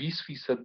20%